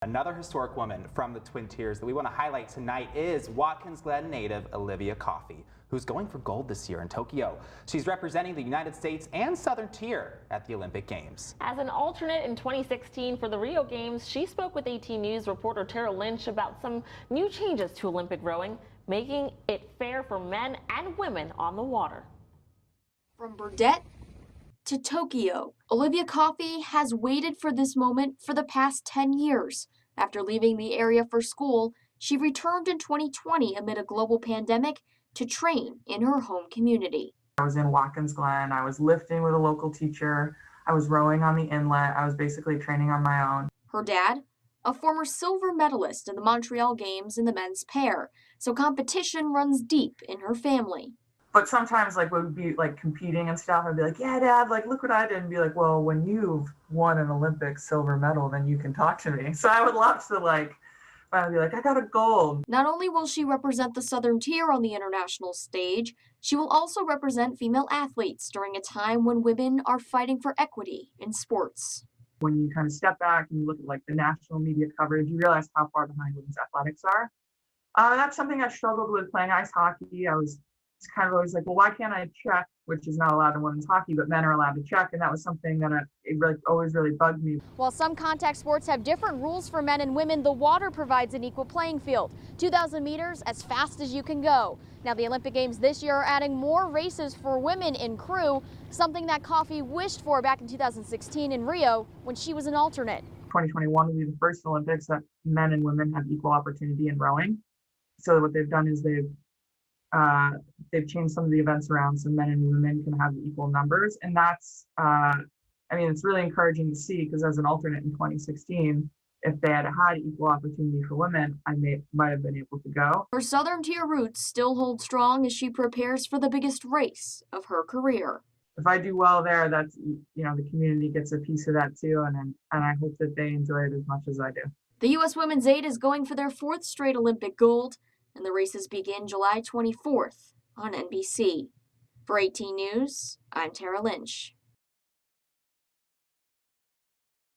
Another historic woman from the Twin Tiers that we want to highlight tonight is Watkins Glen native Olivia Coffey, who's going for gold this year in Tokyo. She's representing the United States and Southern Tier at the Olympic Games. As an alternate in 2016 for the Rio Games, she spoke with 18 News reporter Tara Lynch about some new changes to Olympic rowing, making it fair for men and women on the water. From Burdett to Tokyo, Olivia Coffey has waited for this moment for the past 10 years. After leaving the area for school, she returned in 2020 amid a global pandemic to train in her home community. I was in Watkins Glen. I was lifting with a local teacher. I was rowing on the inlet. I was basically training on my own. Her dad, a former silver medalist in the Montreal Games in the men's pair, so competition runs deep in her family. But sometimes, like, we'd be like competing and stuff. I'd be like, "Yeah, Dad, like, look what I did," and be like, "Well, when you've won an Olympic silver medal, then you can talk to me." So I would love to finally be like, "I got a gold." Not only will she represent the Southern Tier on the international stage, she will also represent female athletes during a time when women are fighting for equity in sports. When you kind of step back and you look at like the national media coverage, you realize how far behind women's athletics are. That's something I struggled with playing ice hockey. I was kind of always like, well, why can't I check, which is not allowed in women's hockey, but men are allowed to check, and that was something that always really bugged me. While some contact sports have different rules for men and women, the water provides an equal playing field. 2,000 meters, as fast as you can go. Now, the Olympic Games this year are adding more races for women in crew, something that Coffey wished for back in 2016 in Rio when she was an alternate. 2021 will be the first Olympics that men and women have equal opportunity in rowing. So what they've done is they've changed some of the events around so men and women can have equal numbers. And that's, it's really encouraging to see, because as an alternate in 2016, if they had had equal opportunity for women, I might have been able to go. Her Southern Tier roots still hold strong as she prepares for the biggest race of her career. If I do well there, that's, the community gets a piece of that too. And I hope that they enjoy it as much as I do. The U.S. Women's 8 is going for their 4th straight Olympic gold, and the races begin July 24th on NBC. For 18 News, I'm Tara Lynch.